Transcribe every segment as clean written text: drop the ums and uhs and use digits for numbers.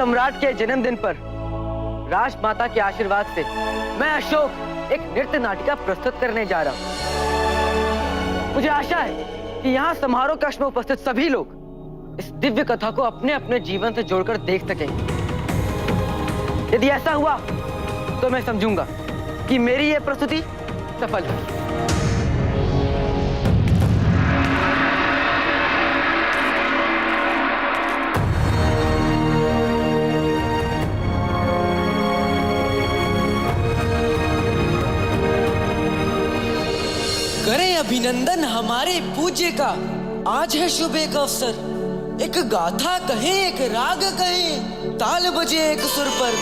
सम्राट के जन्मदिन पर राजमाता के आशीर्वाद से मैं अशोक एक नृत्य नाटिका प्रस्तुत करने जा रहा हूँ। मुझे आशा है कि यहाँ समारोह कक्ष में उपस्थित सभी लोग इस दिव्य कथा को अपने अपने जीवन से जोड़कर देख सकेंगे। यदि ऐसा हुआ तो मैं समझूंगा कि मेरी यह प्रस्तुति सफल है। करें अभिनंदन हमारे पूज्य का, आज है शुभ एक अवसर। एक गाथा कहें, एक राग कहें, ताल बजे एक सुर पर।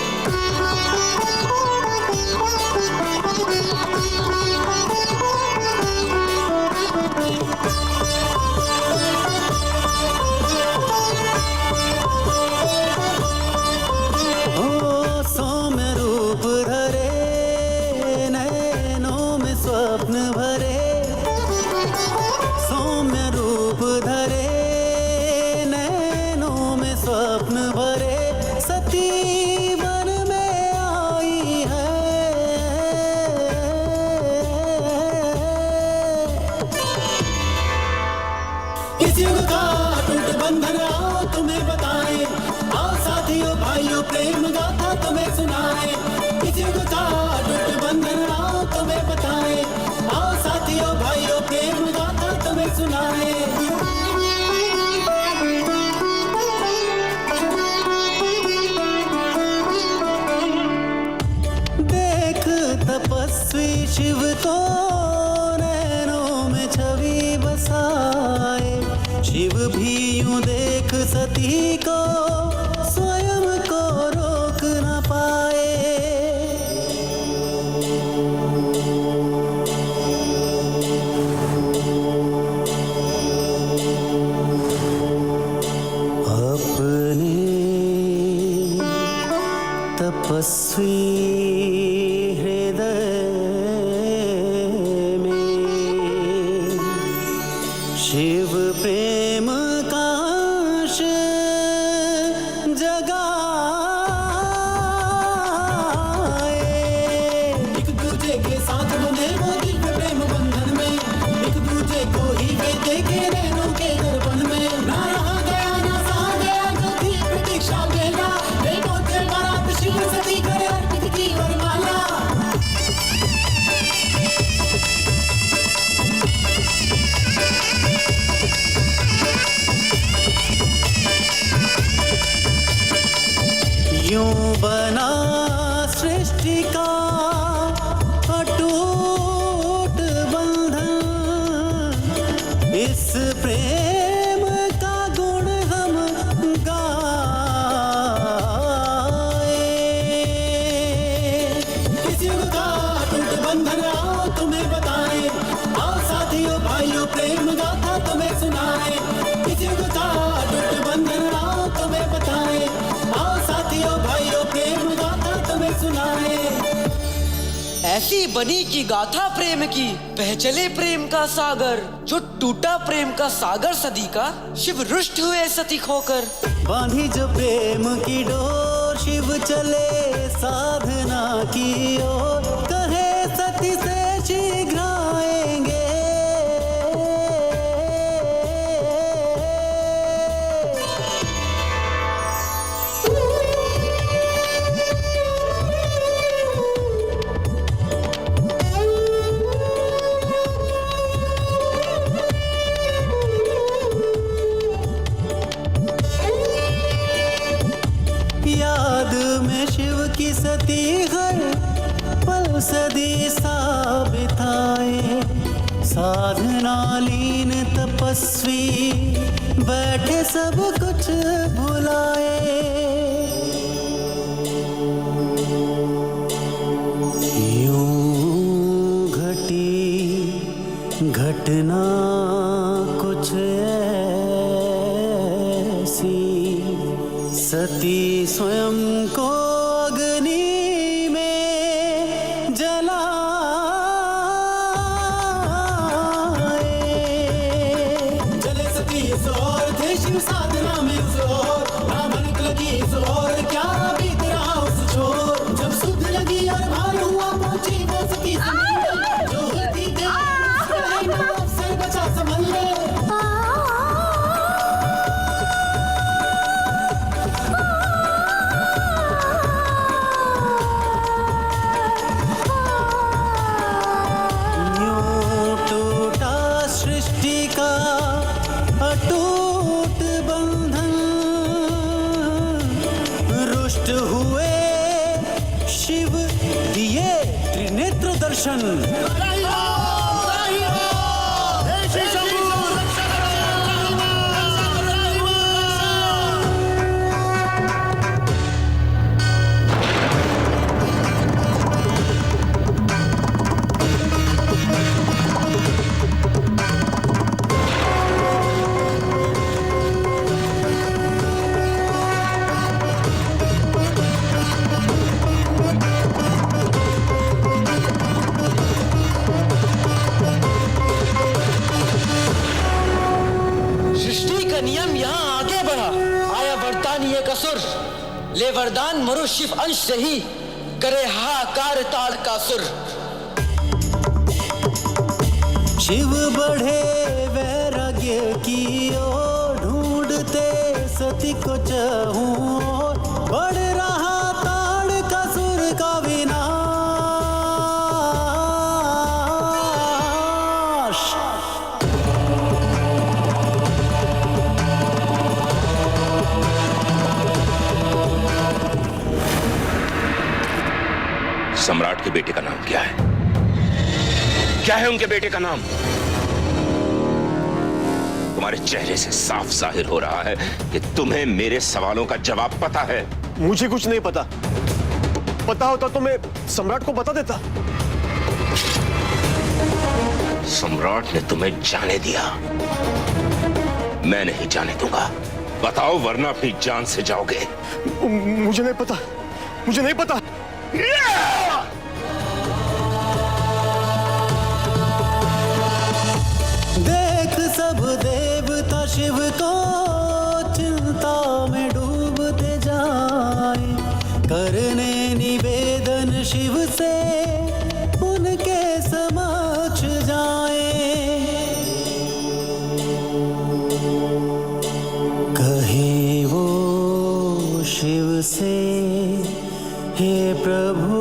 ओ सौम्य रूप धरे, नैनों में स्वप्न भरे, सौम्य रूप धरे, नैनों में स्वप्न भरे, सती मन में आई है। इस युग का टूट बंधन आओ तुम्हें बताएं, आओ साथियों भाइयों प्रेम गाथा तुम्हें सुनाएं। इस युग का टूट बंधन आओ तुम्हें बताएं, आओ साथियों भाइयों प्रेम गाथा तुम्हें सुनाएं। देख तपस्वी शिव को नैनों में छवि बसाए, शिव भी यूं देख सती को स्वयं को रोक न पाए। अपने तपस्वी हृदय में शिव प्रेम का अंश जगाए। एक दूजे के साथ बंधे वो दिव्य प्रेम बंधन में, एक दूजे को ही वे देखे नैनों के दर्पण में। ना रहा गया ना सहा गया जो थी प्रतीक्षा बेला, वे पहुंचे बारात शिव सती करे अर्पित की वरमाला। यूं बना सृष्टि का अटूट बंधन, इस प्रेम का गुण हम गाए। इस युग का अटूट बंधन आओ तुम्हें बताएं, आओ साथियों भाइयों प्रेम गाथा तुम्हें सुनाएं। इस युग का अटूट बंधन आओ तुम्हें बताएं, आओ साथियों भाइयों प्रेम गाथा तुम्हें सुनाएं। ऐसी बनी की गाथा प्रेम की, बह चले प्रेम का सागर, जो टूटा प्रेम का सागर सदी का, शिव रुष्ट हुए सती खोकर। बांधी जो प्रेम की डोर, शिव चले साधना की ओर, कहे सती से शीघ्र आएंगे। याद में शिव की सती हर पल सदी सा बिताए, साधना लीन तपस्वी बैठे सब कुछ भुलाए। यूं घटी घटना कुछ ऐसी, सती स्वयं को अग्नि में जलाए। जले सती इस ओर थे शिव साधना में उस ओर, ना भनक लगी इस ओर क्या दर्शन। ले वरदान मरु शिव अंश से ही करे हाहाकार ताड़ का सुर। शिव बढ़े वैराग्य की ओर ढूंढते सती को चाहूं और बढ़ रहा ताड़ का सुर का विनाश। सम्राट के बेटे का नाम क्या है? क्या है उनके बेटे का नाम? तुम्हारे चेहरे से साफ जाहिर हो रहा है कि तुम्हें मेरे सवालों का जवाब पता है। मुझे कुछ नहीं पता। पता होता तो मैं सम्राट को बता देता। सम्राट ने तुम्हें जाने दिया, मैं नहीं जाने दूंगा। बताओ वरना अपनी जान से जाओगे। मुझे नहीं पता, मुझे नहीं पता। देख सब देवता शिव को चिंता में डूबते जाए, करने निवेदन शिव से उनके समक्ष जाए। कहे वो शिव से, हे प्रभु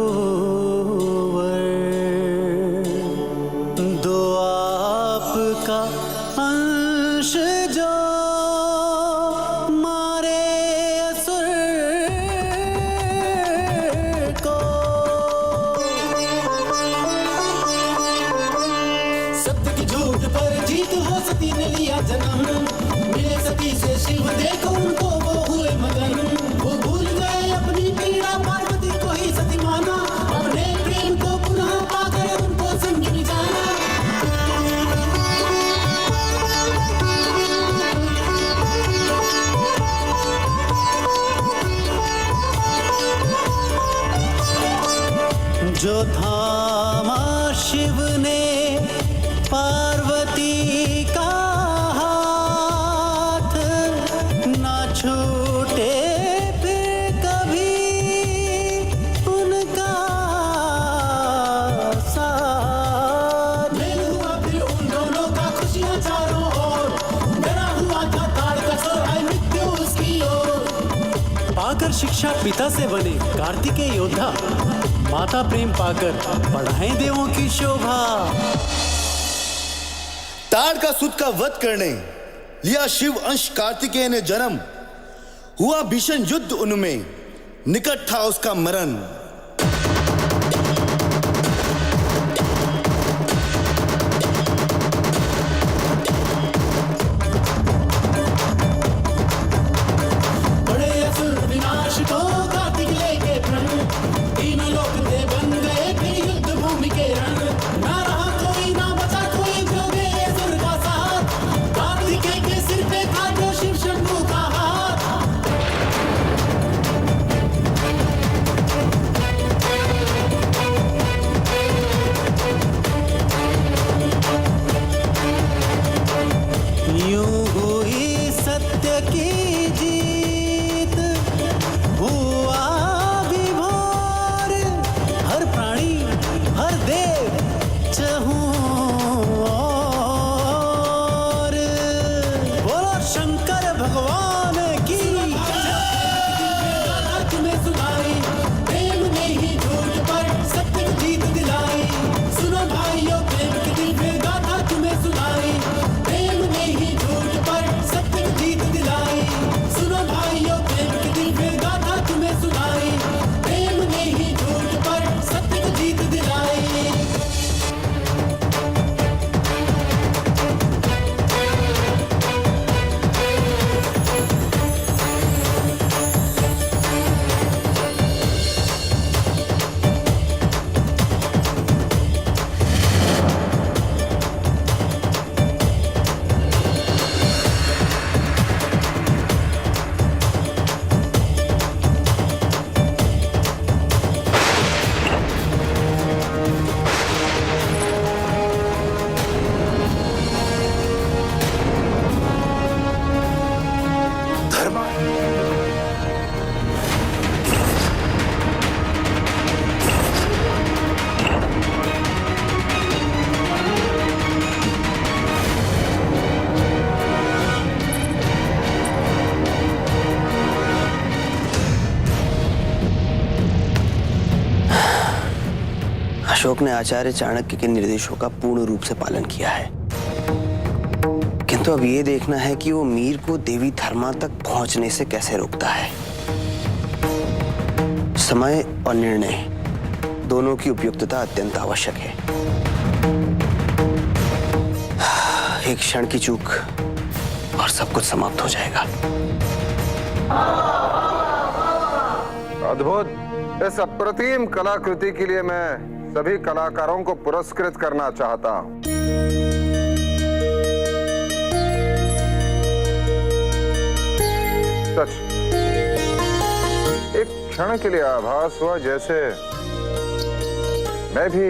दो आपका अंश जो मारे असुर को। सत्य की झूठ पर जीत हो सती ने लिया जन्म, मिले सती से शिव देखो उनको वो हुए मगन। वो भूल गए अपनी पीड़ा, पार्वती को ही सती माना, अपने प्रेम को पुनः पाकर उनको संगी जाना। जो थामा शिव ने पार्वती का हाथ, ना छूटे फिर कभी उनका साथ। मेल हुआ फिर उन दोनों का खुशियां चारों ओर, डरा हुआ था ताड़ का सुर, आई मृत्यु उसकी ओर। पाकर शिक्षा पिता से बने कार्तिकेय योद्धा, माता प्रेम पाकर बढ़ाएं देवों की शोभा। ताड़ का सुत का वध करने लिया शिव अंश कार्तिकेय ने जन्म, हुआ भीषण युद्ध उनमें, निकट था उसका मरण। बड़े असुर विनाश को कार्तिक लेके प्रण, तीनों लोक दे बन गए फिर युद्ध भूमि के रण। ना रहा कोई ना बचा कोई जो दे असुर का साथ, कार्तिकेय के सिर पे था जो शिव शंभू का हाथ। यूं हुई सत्य की जीत, हुआ विभोर, हर प्राणी हर देव अशोक ने आचार्य चाणक्य के निर्देशों का पूर्ण रूप से पालन किया है, किंतु अब ये देखना है कि वो मीर को देवी धर्मा तक पहुंचने से कैसे रोकता है। समय और निर्णय दोनों की उपयुक्तता अत्यंत आवश्यक है। एक क्षण की चूक और सब कुछ समाप्त हो जाएगा। अद्भुत। इस अप्रतिम कलाकृति के लिए मैं सभी कलाकारों को पुरस्कृत करना चाहता हूं। सच, एक क्षण के लिए आभास हुआ जैसे मैं भी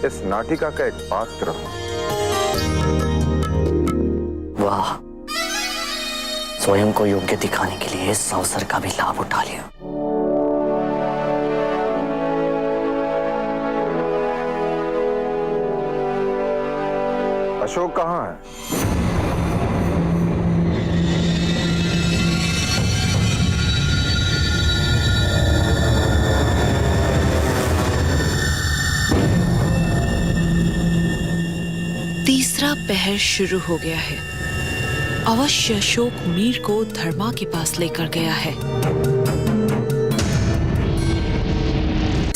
इस नाटिका का एक पात्र हूं। वाह, स्वयं को योग्य दिखाने के लिए इस अवसर का भी लाभ उठा लिया। अशोक कहाँ है? तीसरा पहर शुरू हो गया है। अवश्य अशोक मीर को धर्मा के पास लेकर गया है।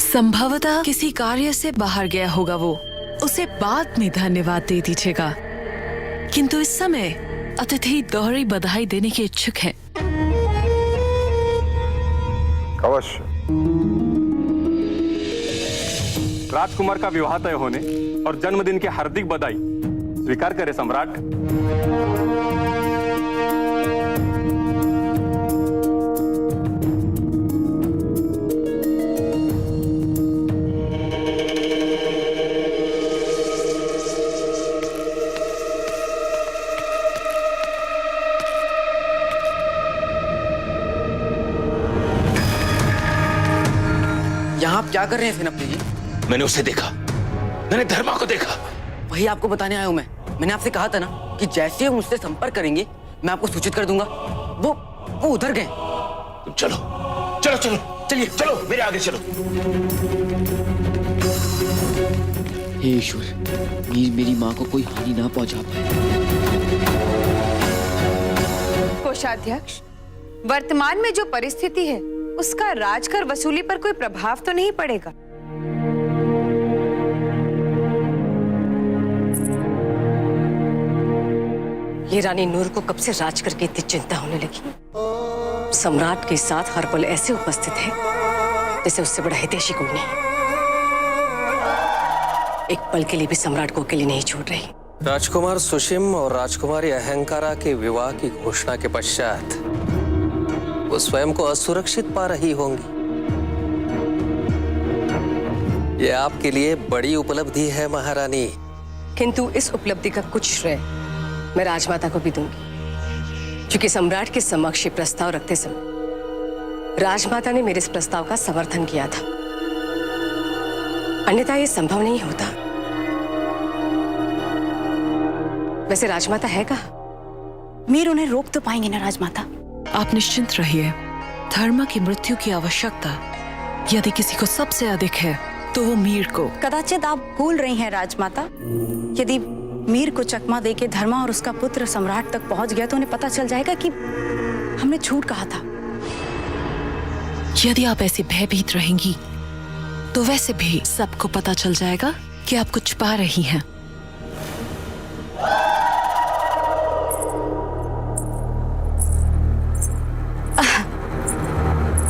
संभवतः किसी कार्य से बाहर गया होगा वो। उसे बाद में धन्यवाद दे दीजिएगा, किंतु इस समय अतिथि दोहरी बधाई देने के इच्छुक हैं। अवश्य। राजकुमार का विवाह तय होने और जन्मदिन की हार्दिक बधाई स्वीकार करे सम्राट। यहाँ आप क्या कर रहे हैं सेनापति जी? मैंने उसे देखा, मैंने धर्मा को देखा। वही आपको बताने आया हूँ मैं। मैंने आपसे कहा था ना कि जैसे वो मुझसे संपर्क करेंगे मैं आपको सूचित कर दूंगा। वो उधर गए। तुम चलो चलो चलो, चलिए चलो, मेरे आगे चलो। हे ईश्वर, मीर मेरी माँ को कोई हानि ना पहुंचा पाए। कोषाध्यक्ष, वर्तमान में जो परिस्थिति है उसका राजकर वसूली पर कोई प्रभाव तो नहीं पड़ेगा? ये रानी नूर को कब से राजकर की इतनी चिंता होने लगी। सम्राट के साथ हर पल ऐसे उपस्थित है जैसे उससे बड़ा हितैषी कोई नहीं। एक पल के लिए भी सम्राट को अकेले नहीं छोड़ रही। राजकुमार सुशिम और राजकुमारी अहंकारा के विवाह की घोषणा के पश्चात वो स्वयं को असुरक्षित पा रही होंगी। ये आपके लिए बड़ी उपलब्धि है महारानी। किंतु इस उपलब्धि का कुछ श्रेय मैं राजमाता को भी दूंगी, क्योंकि सम्राट के समक्ष ये प्रस्ताव रखते समय राजमाता ने मेरे इस प्रस्ताव का समर्थन किया था, अन्यथा ये संभव नहीं होता। वैसे राजमाता है कहाँ? मीर उन्हें रोक तो पाएंगे ना राजमाता? आप निश्चिंत रहिए। धर्मा की मृत्यु की आवश्यकता यदि किसी को सबसे अधिक है तो वो मीर को। कदाचित आप भूल रही हैं राजमाता। यदि मीर को चकमा देके धर्मा और उसका पुत्र सम्राट तक पहुंच गया तो उन्हें पता चल जाएगा कि हमने झूठ कहा था। यदि आप ऐसे भयभीत रहेंगी तो वैसे भी सबको पता चल जाएगा कि आप कुछ पा रही हैं।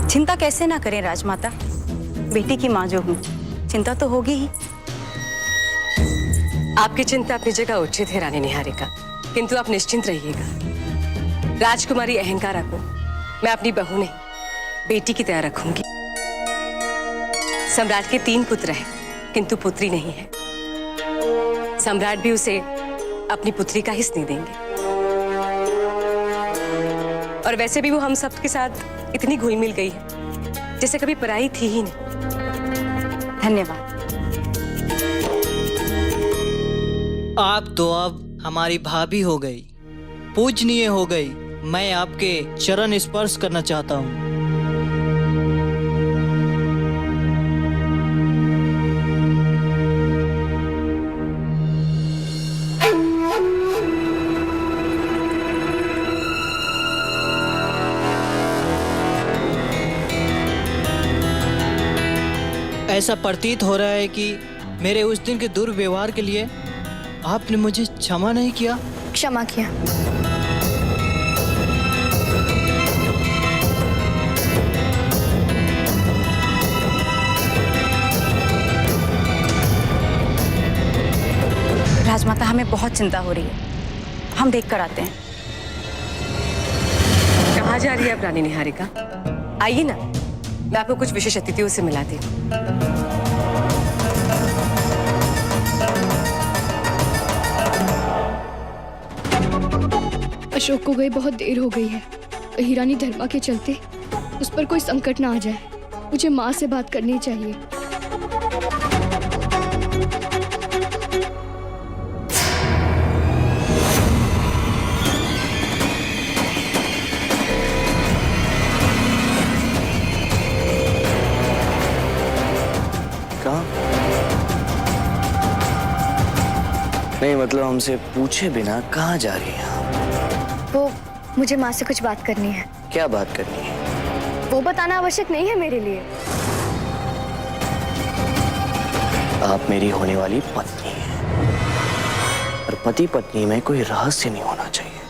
चिंता कैसे ना करें राजमाता, बेटी की माँ जो हूँ, चिंता तो होगी ही। आपकी चिंता अपनी जगह उचित है रानी निहारिका, किंतु आप निश्चिंत रहिएगा। राजकुमारी अहंकारा को मैं अपनी बहू नहीं, बेटी की तरह रखूंगी। सम्राट के 3 पुत्र हैं, किंतु पुत्री नहीं है। सम्राट भी उसे अपनी पुत्री का ही स्नेह देंगे। और वैसे भी वो हम सब के साथ इतनी घुल मिल गई है जैसे कभी पराई थी ही नहीं। धन्यवाद। आप तो अब हमारी भाभी हो गई, पूजनीय हो गई। मैं आपके चरण स्पर्श करना चाहता हूँ। ऐसा प्रतीत हो रहा है कि मेरे उस दिन के दुर्व्यवहार के लिए आपने मुझे क्षमा नहीं किया। क्षमा किया। राजमाता, हमें बहुत चिंता हो रही है, हम देख कर आते हैं। कहाँ जा रही है अब रानी निहारिका? आइए ना, मैं आपको कुछ विशेष अतिथियों से मिलाती हूँ। अशोक को गए बहुत देर हो गई है। कहीं रानी धर्मा के चलते उस पर कोई संकट ना आ जाए। मुझे माँ से बात करनी चाहिए। नहीं मतलब हमसे पूछे बिना कहाँ जा रही हैं आप? वो मुझे माँ से कुछ बात करनी है। क्या बात करनी है? वो बताना आवश्यक नहीं है मेरे लिए। आप मेरी होने वाली पत्नी हैं और पति पत्नी में कोई रहस्य नहीं होना चाहिए।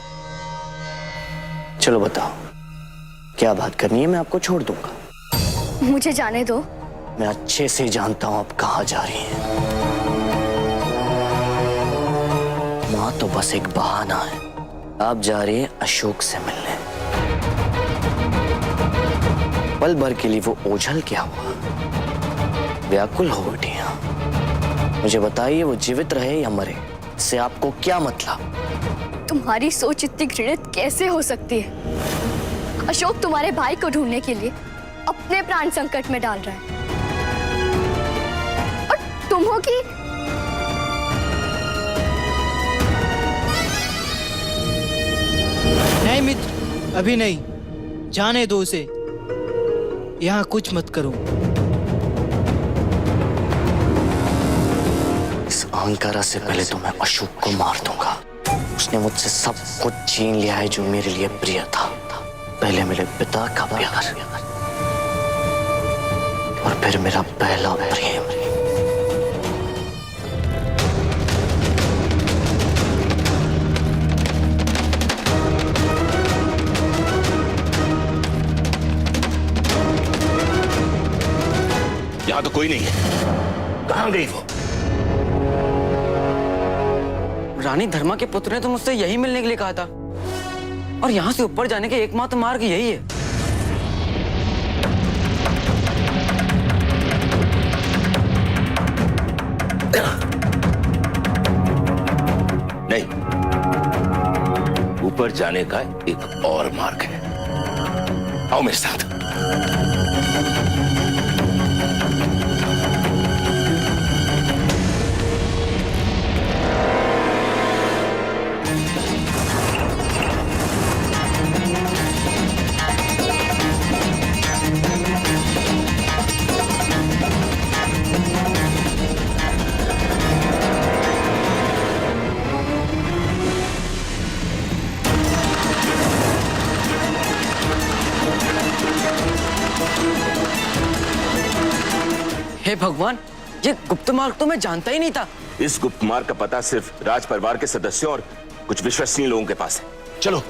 चलो बताओ क्या बात करनी है, मैं आपको छोड़ दूंगा। मुझे जाने दो। मैं अच्छे से जानता हूं आप कहाँ जा रही हैं। माँ तो बस एक बहाना है। आप जा रही हैं अशोक से मिलने। पल भर के लिए वो ओझल क्या हुआ, व्याकुल हो उठी। मुझे बताइए वो जीवित रहे या मरे, इससे आपको क्या मतलब? तुम्हारी सोच इतनी घृणित कैसे हो सकती है? अशोक तुम्हारे भाई को ढूंढने के लिए अपने प्राण संकट में डाल रहा है और तुम हो कि नहीं मित्र, अभी नहीं, जाने दो उसे। यहाँ कुछ मत करो। इस अहंकारा से पहले तो मैं अशोक को मार दूंगा। उसने मुझसे सब कुछ छीन लिया है जो मेरे लिए प्रिय था। पहले मेरे पिता का प्यार और फिर मेरा पहला प्रेम। यहाँ तो कोई नहीं है। कहाँ गई वो? रानी धर्मा के पुत्र ने तो मुझसे यही मिलने के लिए कहा था और यहाँ से ऊपर जाने के एकमात्र मार्ग यही है। नहीं, ऊपर जाने का एक और मार्ग है। आओ मेरे साथ। हे भगवान, ये गुप्त मार्ग तो मैं जानता ही नहीं था। इस गुप्त मार्ग का पता सिर्फ राज परिवार के सदस्यों और कुछ विश्वसनीय लोगों के पास है। चलो।